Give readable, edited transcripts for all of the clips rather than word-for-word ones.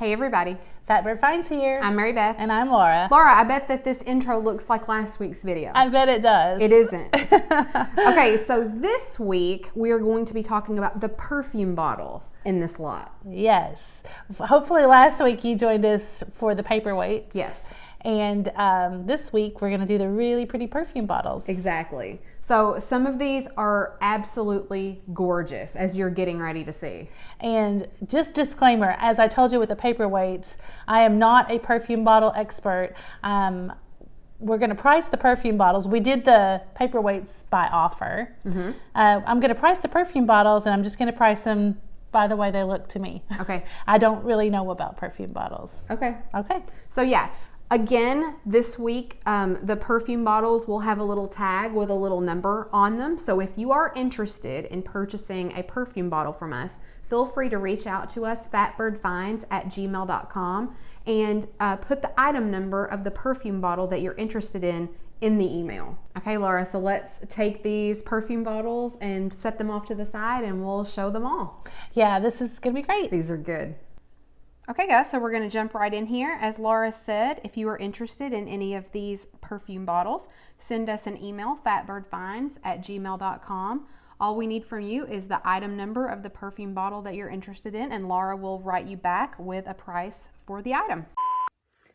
Hey everybody, Fatbirdfinds here. I'm Mary Beth. And I'm Laura. Laura, I bet that this intro looks like last week's video. I bet it does. It isn't. Okay, so this week we are going to be talking about the perfume bottles in this lot. Yes. Hopefully last week you joined us for the paperweights. Yes. And this week we're going to do the really pretty perfume bottles. Exactly. So some of these are absolutely gorgeous, as you're getting ready to see. And just disclaimer, as I told you with the paperweights, I am not a perfume bottle expert. We're going to price the perfume bottles. We did the paperweights by offer. Mm-hmm. I'm going to price the perfume bottles, and I'm just going to price them by the way they look to me. Okay. I don't really know about perfume bottles. Okay. Okay. So yeah. Again, this week, the perfume bottles will have a little tag with a little number on them. So if you are interested in purchasing a perfume bottle from us, feel free to reach out to us, fatbirdfinds@gmail.com, and put the item number of the perfume bottle that you're interested in the email. Okay, Laura, so let's take these perfume bottles and set them off to the side and we'll show them all. Yeah, this is going to be great. These are good. Okay guys, so we're going to jump right in here. As Laura said, if you are interested in any of these perfume bottles, send us an email, fatbirdfinds@gmail.com. All we need from you is the item number of the perfume bottle that you're interested in, and Laura will write you back with a price for the item.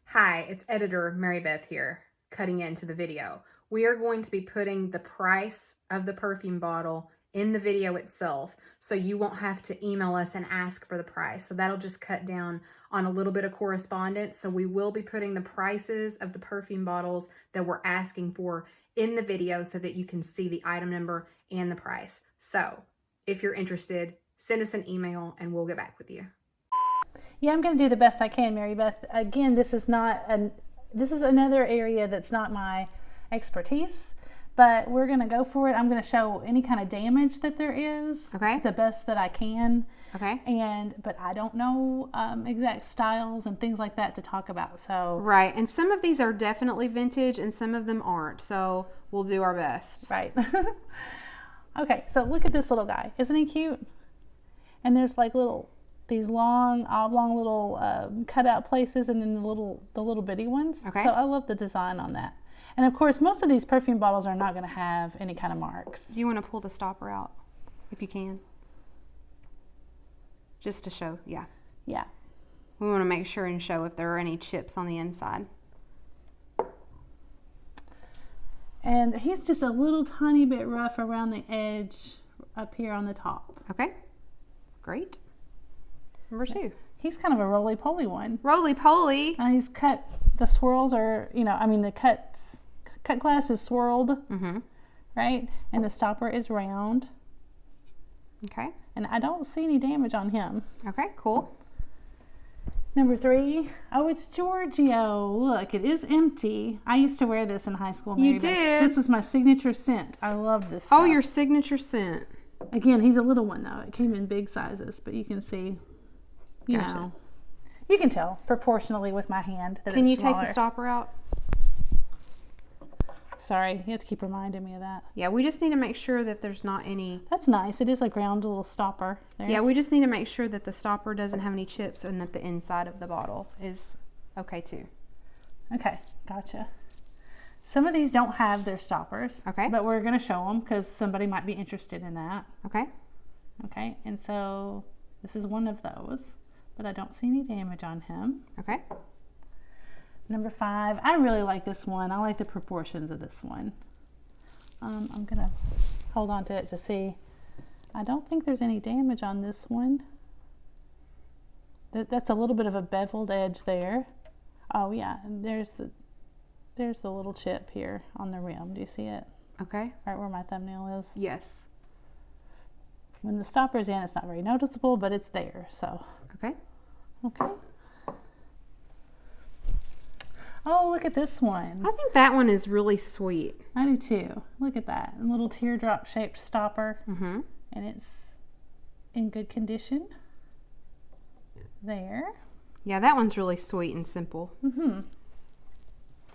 Hi, it's editor Mary Beth here, cutting into the video. We are going to be putting the price of the perfume bottle in the video itself, so you won't have to email us and ask for the price. So that'll just cut down on a little bit of correspondence. So we will be putting the prices of the perfume bottles that we're asking for in the video so that you can see the item number and the price. So if you're interested, send us an email and we'll get back with you. Yeah, I'm going to do the best I can, Mary Beth. Again, this is another area that's not my expertise. But we're going to go for it. I'm going to show any kind of damage that there is to the best that I can. Okay. But I don't know exact styles and things like that to talk about. So right. And some of these are definitely vintage and some of them aren't. So we'll do our best. Right. Okay. So look at this little guy. Isn't he cute? And there's like these long, oblong little cutout places, and then the little bitty ones. Okay. So I love the design on that. And of course, most of these perfume bottles are not going to have any kind of marks. Do you want to pull the stopper out, if you can? Just to show, yeah. Yeah. We want to make sure and show if there are any chips on the inside. And he's just a little tiny bit rough around the edge up here on the top. Okay. Great. Number 2. He's kind of a roly-poly one. Roly-poly. And he's cut, the swirls are, the cut glass is swirled, right? And the stopper is round. Okay. And I don't see any damage on him. Okay, cool. Number 3. Oh, it's Giorgio. Look, it is empty. I used to wear this in high school. You did? This was my signature scent. I love this stuff. Oh, your signature scent. Again, he's a little one though. It came in big sizes, but you can see, you know, you can tell proportionally with my hand that Can it's you smaller. take the stopper out? Sorry, you have to keep reminding me of that. Yeah, we just need to make sure that there's not any... That's nice. It is a round little stopper there. Yeah, we just need to make sure that the stopper doesn't have any chips and that the inside of the bottle is okay too. Okay, gotcha. Some of these don't have their stoppers. Okay. But we're going to show them because somebody might be interested in that. Okay. Okay, and so this is one of those, but I don't see any damage on him. Okay. Number 5, I really like this one. I like the proportions of this one. I'm going to hold on to it to see. I don't think there's any damage on this one. That's a little bit of a beveled edge there. Oh yeah, and there's the little chip here on the rim. Do you see it? Okay. Right where my thumbnail is? Yes. When the stopper's in, it's not very noticeable, but it's there, so. Okay. Okay. Oh, look at this one. I think that one is really sweet. I do too. Look at that. A little teardrop shaped stopper. Mm-hmm. And it's in good condition. There. Yeah, that one's really sweet and simple. Mm-hmm.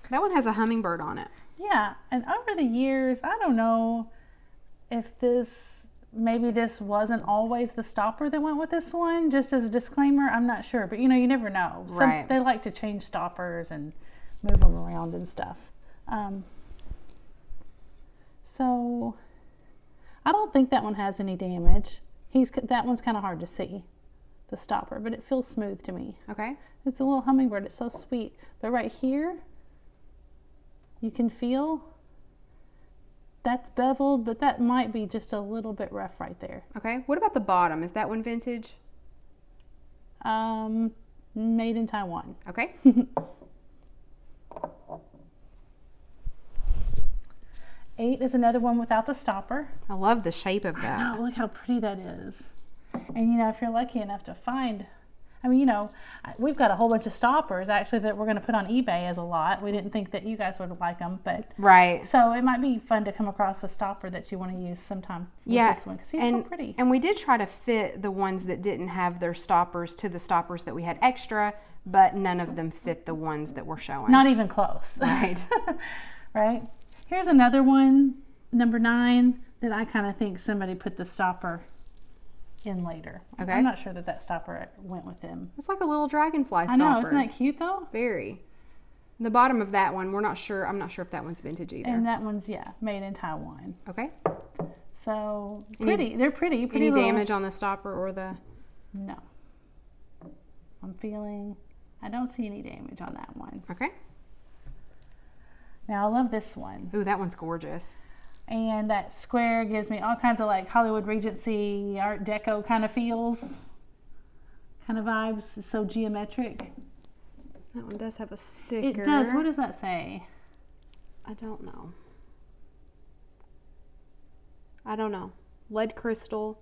That one has a hummingbird on it. Yeah, and over the years, I don't know if this maybe this wasn't always the stopper that went with this one, just as a disclaimer. I'm not sure, but you know, you never know. Right. They like to change stoppers and move them around and stuff. So I don't think that one has any damage. That one's kind of hard to see, the stopper, but it feels smooth to me. Okay. It's a little hummingbird. It's so sweet. But right here, you can feel that's beveled, but that might be just a little bit rough right there. Okay. What about the bottom? Is that one vintage? Made in Taiwan. Okay. 8 is another one without the stopper. I love the shape of that. Oh, look how pretty that is. And you know, if you're lucky enough to find, I mean, you know, we've got a whole bunch of stoppers actually that we're going to put on eBay as a lot. We didn't think that you guys would like them, but right. So it might be fun to come across a stopper that you want to use sometime with this one because he's so pretty. And we did try to fit the ones that didn't have their stoppers to the stoppers that we had extra, but none of them fit the ones that we're showing. Not even close. Right. Right. Here's another one, number 9, that I kind of think somebody put the stopper in later. Okay. I'm not sure that stopper went with them. It's like a little dragonfly stopper. I know, isn't that cute though? Very. The bottom of that one, we're not sure. I'm not sure if that one's vintage either. And that one's, yeah, made in Taiwan. Okay. So pretty. They're pretty. Any little... damage on the stopper or the? No. I don't see any damage on that one. Okay. Now I love this one. Ooh, that one's gorgeous. And that square gives me all kinds of like Hollywood Regency, Art Deco kind of feels, kind of vibes. It's so geometric. That one does have a sticker. It does. What does that say? I don't know. Lead crystal.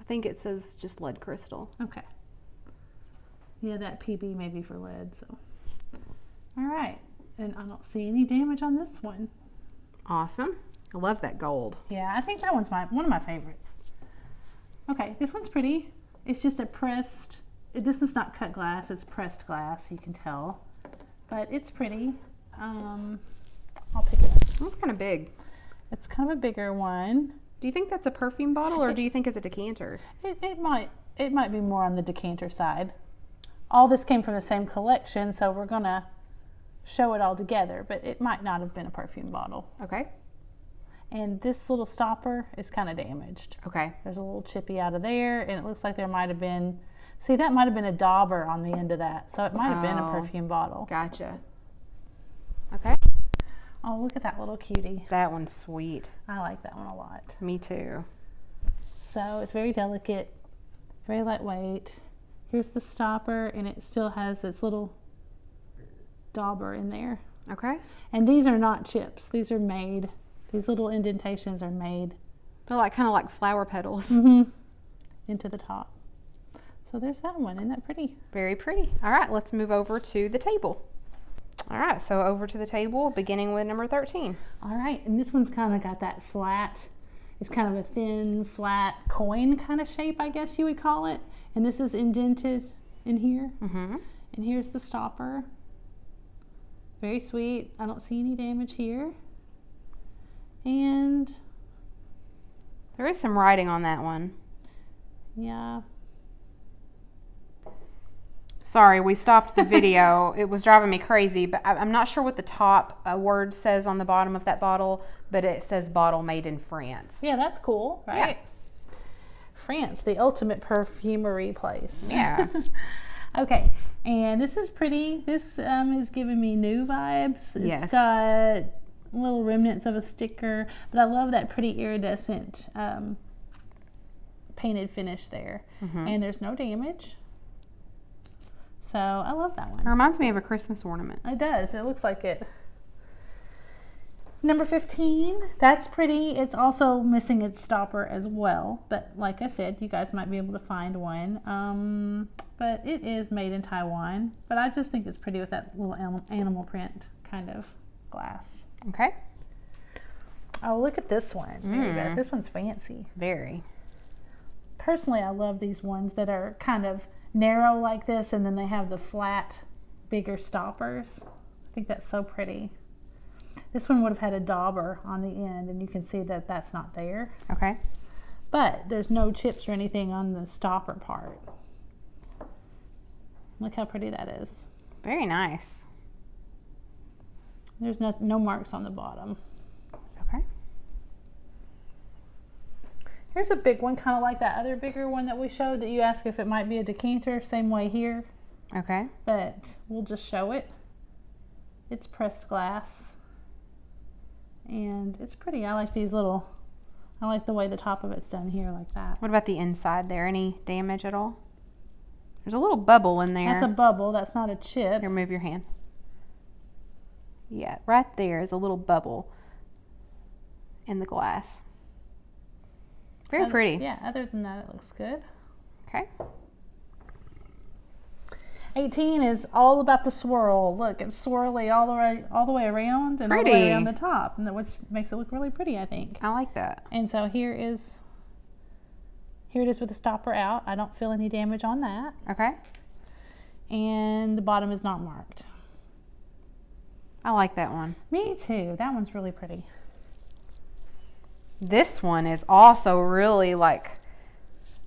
I think it says just lead crystal. Okay. Yeah, that PB may be for lead. So, all right. And I don't see any damage on this one. Awesome. I love that gold. Yeah, I think that one's one of my favorites. Okay, this one's pretty. It's just a pressed, this is not cut glass, it's pressed glass, you can tell. But it's pretty. I'll pick it up. That's kind of big. It's kind of a bigger one. Do you think that's a perfume bottle or do you think it's a decanter? It might be more on the decanter side. All this came from the same collection, so we're gonna show it all together, but it might not have been a perfume bottle. Okay. And this little stopper is kind of damaged. Okay. There's a little chippy out of there, and it looks like there might have been, see, that might have been a dauber on the end of that, so it might have been a perfume bottle. Gotcha. Okay. Oh, look at that little cutie. That one's sweet. I like that one a lot. Me too. So it's very delicate, very lightweight. Here's the stopper, and it still has its little dauber in there. Okay. And these are not chips. These are made. These little indentations are made. They're like kind of like flower petals. Into the top. So there's that one. Isn't that pretty? Very pretty. All right, let's move over to the table. All right, so over to the table, beginning with number 13. All right, and this one's kind of got that flat, it's kind of a thin, flat coin kind of shape, I guess you would call it. And this is indented in here. And here's the stopper. Very sweet. I don't see any damage here. And there is some writing on that one. Yeah. Sorry, we stopped the video. It was driving me crazy, but I'm not sure what the top word says on the bottom of that bottle, but it says bottle made in France. Yeah, that's cool, right? Yeah. France, the ultimate perfumery place. Yeah. Okay, and this is pretty. This is giving me new vibes. It's got little remnants of a sticker, but I love that pretty iridescent painted finish there. And there's no damage. So I love that one. It reminds me of a Christmas ornament. It does. It looks like it. Number 15, that's pretty. It's also missing its stopper as well. But like I said, you guys might be able to find one. But it is made in Taiwan. But I just think it's pretty with that little animal print kind of glass. Okay. Oh, look at this one. This one's fancy. Very. Personally, I love these ones that are kind of narrow like this, and then they have the flat, bigger stoppers. I think that's so pretty. This one would have had a dauber on the end, and you can see that that's not there. Okay. But there's no chips or anything on the stopper part. Look how pretty that is. Very nice. There's no marks on the bottom. Okay. Here's a big one, kind of like that other bigger one that we showed that you asked if it might be a decanter. Same way here. Okay. But we'll just show it. It's pressed glass. And it's pretty. I like these little, I like the way the top of it's done here like that. What about the inside there? Any damage at all? There's a little bubble in there. That's a bubble. That's not a chip. Here, move your hand. Yeah, right there is a little bubble in the glass. Very pretty. Yeah, other than that, it looks good. Okay. 18 is all about the swirl. Look, it's swirly all the way around and all the way around the top, which makes it look really pretty, I think. I like that. And so here it is with the stopper out. I don't feel any damage on that. Okay. And the bottom is not marked. I like that one. Me too. That one's really pretty. This one is also really like,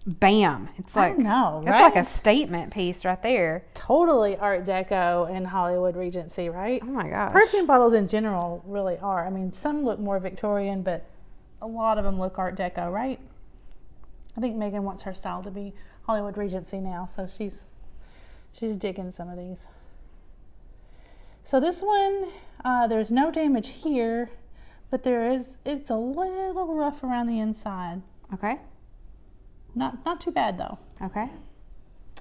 bam. It's like, I know, right? It's like a statement piece right there. Totally Art Deco and Hollywood Regency, right? Oh my gosh. Perfume bottles in general really are. I mean, some look more Victorian, but a lot of them look Art Deco, right? I think Megan wants her style to be Hollywood Regency now, so she's digging some of these. So this one, there's no damage here, but it's a little rough around the inside. Okay. Not too bad though. Okay.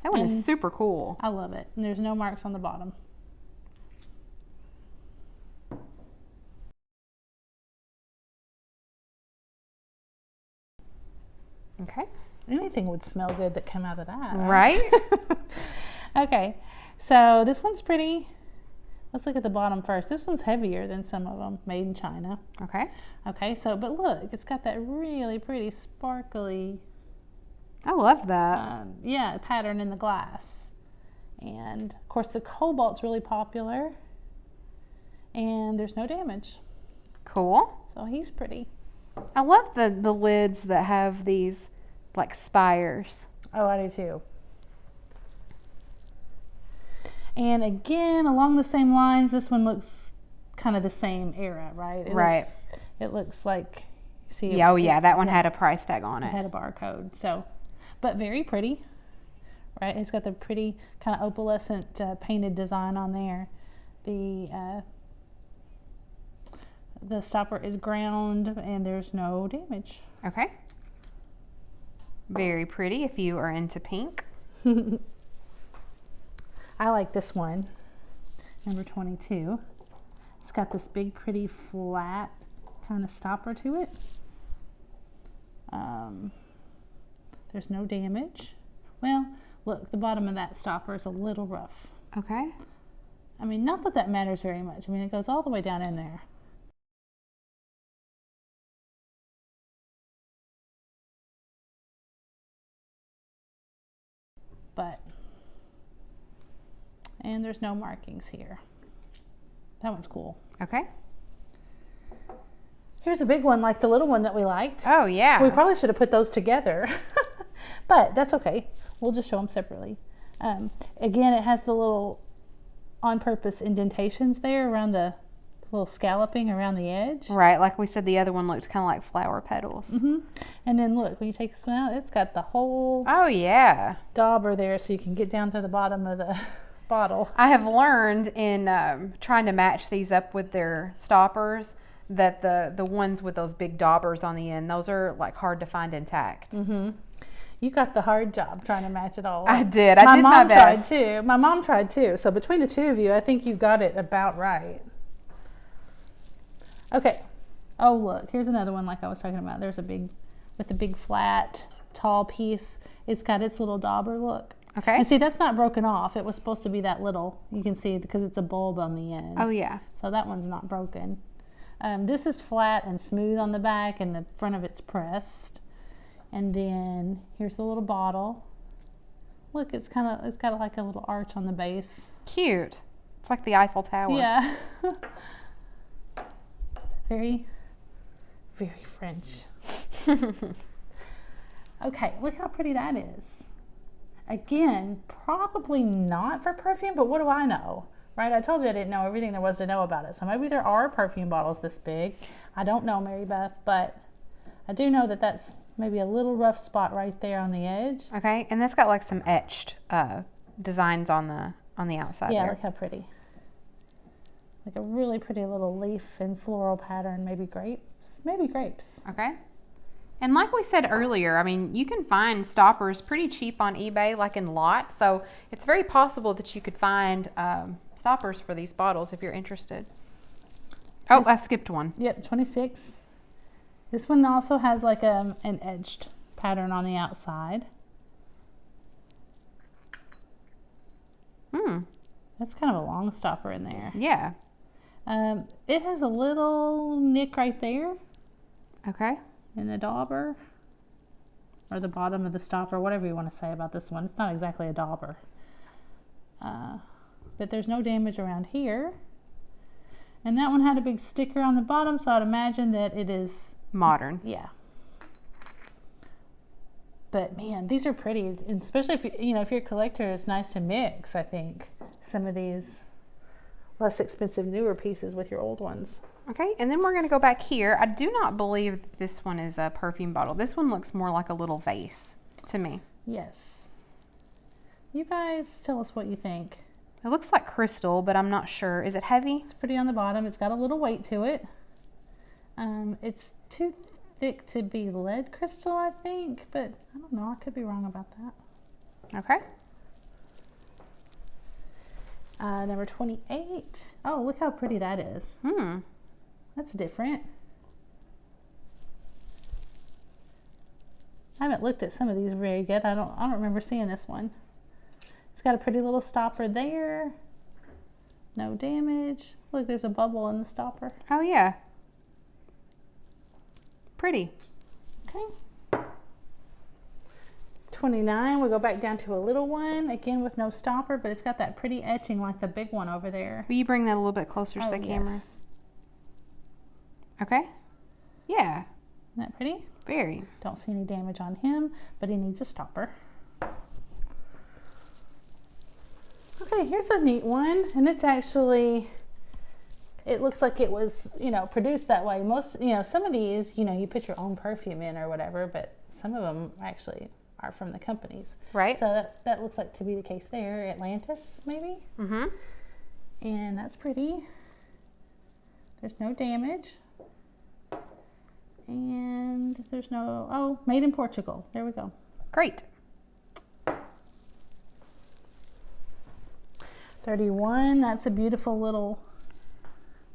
That one is super cool. I love it. And there's no marks on the bottom. Okay. Anything would smell good that come out of that. Right? Okay. So this one's pretty. Let's look at the bottom first. This one's heavier than some of them, made in China. Okay. Okay, so, but look, it's got that really pretty sparkly, I love that. yeah, pattern in the glass. And of course the cobalt's really popular, and there's no damage. Cool. So he's pretty. I love the lids that have these like spires. Oh, I do too. And again, along the same lines, this one looks kind of the same era, right? It looks like, see. Yeah, yeah, that one had a price tag on it. It had a barcode. So, but very pretty, right? It's got the pretty kind of opalescent painted design on there. The stopper is ground and there's no damage. Okay. Very pretty if you are into pink. I like this one, number 22. It's got this big, pretty, flat kind of stopper to it. There's no damage. Well, look, the bottom of that stopper is a little rough. Okay. I mean, not that that matters very much. I mean, it goes all the way down in there. But, and there's no markings here. That one's cool. Okay. Here's a big one like the little one that we liked. Oh, yeah. We probably should have put those together, but that's okay. We'll just show them separately. Again, it has the little on-purpose indentations there around the little scalloping around the edge. Right, like we said, the other one looked kind of like flower petals. Mm-hmm. And then look, when you take this one out, it's got the whole Oh, yeah. dauber there so you can get down to the bottom of the bottle. I have learned in trying to match these up with their stoppers that the ones with those big daubers on the end, those are like hard to find intact. Mm-hmm. You got the hard job trying to match it all up. I did. I did my best. My mom tried too. My mom tried too. So between the two of you, I think you got it about right. Okay. Oh, look. Here's another one like I was talking about. There's a big, with the big flat, tall piece. It's got its little dauber look. Okay. And see, that's not broken off. It was supposed to be that little. You can see because it's a bulb on the end. Oh, yeah. So that one's not broken. This is flat and smooth on the back, and the front of it's pressed. And then here's the little bottle. Look, it's got like a little arch on the base. Cute. It's like the Eiffel Tower. Yeah. Very, very French. Okay, look how pretty that is. Again, probably not for perfume, but what do I know? Right? I told you I didn't know everything there was to know about it. So maybe there are perfume bottles this big. I don't know, Mary Beth, but I do know that that's maybe a little rough spot right there on the edge. Okay, and that's got like some etched designs on the outside. Yeah, there. look how pretty. Like a really pretty little leaf and floral pattern, maybe grapes. Maybe grapes. Okay. And like we said earlier, I mean, you can find stoppers pretty cheap on eBay, like in lots. So it's very possible that you could find stoppers for these bottles if you're interested. Oh, I skipped one. Yep, 26. This one also has like an edged pattern on the outside. That's kind of a long stopper in there. Yeah. It has a little nick right there. Okay. In the dauber, or the bottom of the stopper, whatever you want to say about this one. It's not exactly a dauber. But there's no damage around here. And that one had a big sticker on the bottom, so I'd imagine that it is modern. Yeah. But man, these are pretty, and especially if if you're a collector, it's nice to mix, I think, some of these less expensive newer pieces with your old ones. Okay, and then we're going to go back here. I do not believe this one is a perfume bottle. This one looks more like a little vase to me. Yes. You guys tell us what you think. It looks like crystal, but I'm not sure. Is it heavy? It's pretty on the bottom. It's got a little weight to it. It's too thick to be lead crystal, I think, but I don't know. I could be wrong about that. Okay. Number 28. Oh, look how pretty that is. That's different. I haven't looked at some of these very good. I don't remember seeing this one. It's got a pretty little stopper there. No damage. Look, there's a bubble in the stopper. Oh yeah. Pretty. Okay. 29, we'll go back down to a little one, again with no stopper, but it's got that pretty etching like the big one over there. Will you bring that a little bit closer to the camera? Yes. Okay. Yeah. Isn't that pretty? Very. Don't see any damage on him, but he needs a stopper. Okay, here's a neat one, and it's actually, it looks like it was, produced that way. Most, some of these, you put your own perfume in or whatever, but some of them actually are from the companies. Right. So that looks like to be the case there. Atlantis, maybe? Mm-hmm. And that's pretty. There's no damage. And there's no, made in Portugal. There we go. Great. 31, that's a beautiful little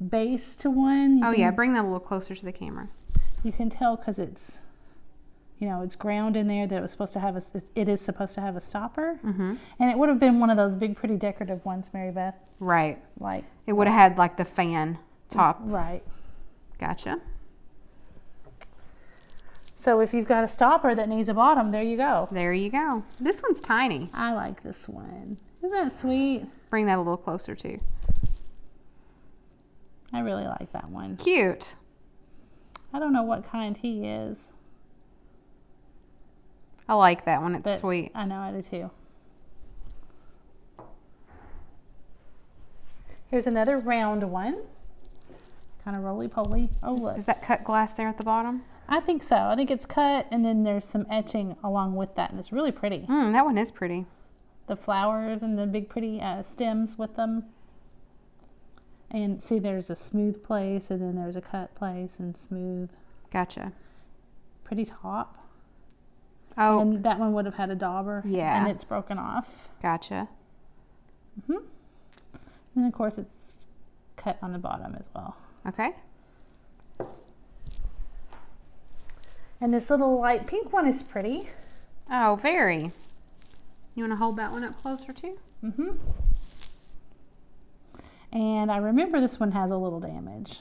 base to one. Yeah, bring that a little closer to the camera. You can tell because it's, it's ground in there that it was supposed to have it is supposed to have a stopper. Mm-hmm. And it would have been one of those big, pretty decorative ones, Mary Beth. Right. Like it would have had like the fan top. Right. Gotcha. So if you've got a stopper that needs a bottom, there you go. There you go. This one's tiny. I like this one. Isn't that sweet? Bring that a little closer too. I really like that one. Cute. I don't know what kind he is. I like that one. It's sweet. I know, I do too. Here's another round one. Kind of roly-poly. Oh, look. Is that cut glass there at the bottom? I think so. I think it's cut, and then there's some etching along with that, and it's really pretty. That one is pretty. The flowers and the big pretty stems with them. And see, there's a smooth place, and then there's a cut place and smooth. Gotcha. Pretty top. Oh. And that one would have had a dauber. Yeah. And it's broken off. Gotcha. And of course, it's cut on the bottom as well. Okay. And this little light pink one is pretty. Oh, very. You want to hold that one up closer too? And I remember this one has a little damage.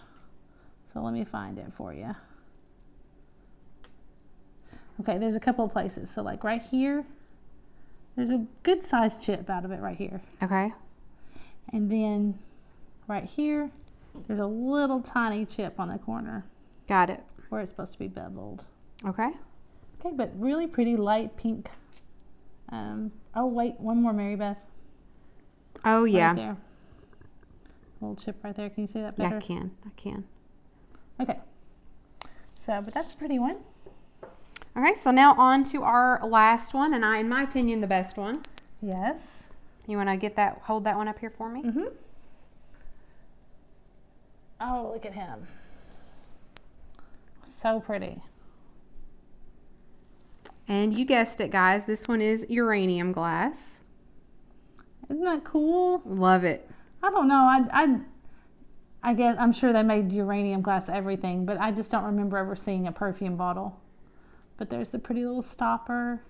So let me find it for you. Okay, there's a couple of places. So like right here, there's a good sized chip out of it right here. Okay. And then right here, There's a little tiny chip on the corner Got it. where it's supposed to be beveled. Okay. Okay, but really pretty light pink. Oh wait, one more, Mary Beth. Oh yeah. Right there. Little chip right there. Can you see that better? Yeah, I can. Okay. So, but that's a pretty one. Okay, so now on to our last one, and in my opinion, the best one. Yes. You want to hold that one up here for me? Mm-hmm. Oh, look at him. So pretty. And you guessed it, guys. This one is uranium glass. Isn't that cool? Love it. I don't know. I guess I'm sure they made uranium glass everything, but I just don't remember ever seeing a perfume bottle. But there's the pretty little stopper.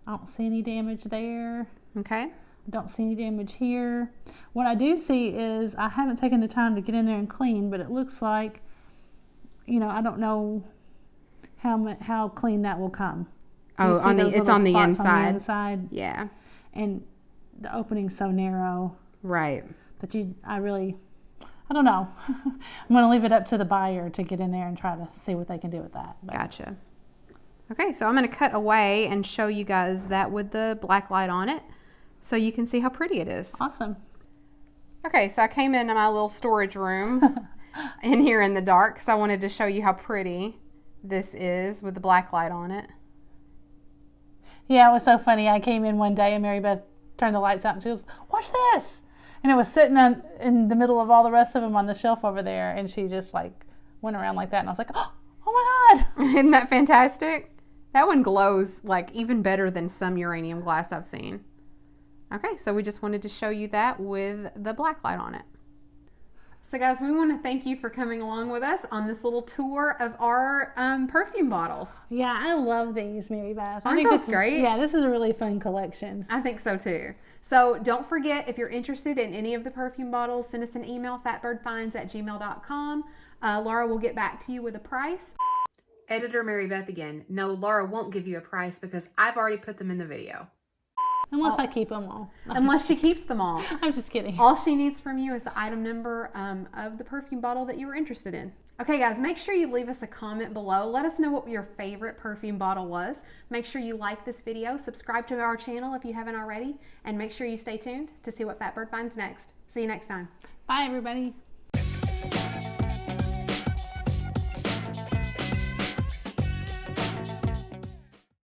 I don't see any damage there. Okay. I don't see any damage here. What I do see is I haven't taken the time to get in there and clean, but it looks like, you know, I don't know how clean that will come. Oh, it's on the inside. On the inside. Yeah. And the opening's so narrow. Right. That I don't know. I'm going to leave it up to the buyer to get in there and try to see what they can do with that. But. Gotcha. Okay, so I'm going to cut away and show you guys that with the black light on it so you can see how pretty it is. Awesome. Okay, so I came into my little storage room in here in the dark because I wanted to show you how pretty this is with the black light on it. Yeah, it was so funny. I came in one day and Mary Beth turned the lights out and she goes, "Watch this!" And it was sitting in the middle of all the rest of them on the shelf over there, and she just like went around like that, and I was like, "Oh my God!" Isn't that fantastic? That one glows like even better than some uranium glass I've seen. Okay, so we just wanted to show you that with the black light on it. So guys, we want to thank you for coming along with us on this little tour of our perfume bottles. Yeah, I love these, Mary Beth. I think this is great. Yeah, this is a really fun collection. I think so too. So don't forget, if you're interested in any of the perfume bottles, send us an email, fatbirdfinds@gmail.com. Laura will get back to you with a price. Editor Mary Beth again. No, Laura won't give you a price because I've already put them in the video. Unless I keep them all. Unless she keeps them all. I'm just kidding. All she needs from you is the item number of the perfume bottle that you were interested in. Okay guys, make sure you leave us a comment below. Let us know what your favorite perfume bottle was. Make sure you like this video, subscribe to our channel if you haven't already, and make sure you stay tuned to see what Fatbird finds next. See you next time. Bye everybody.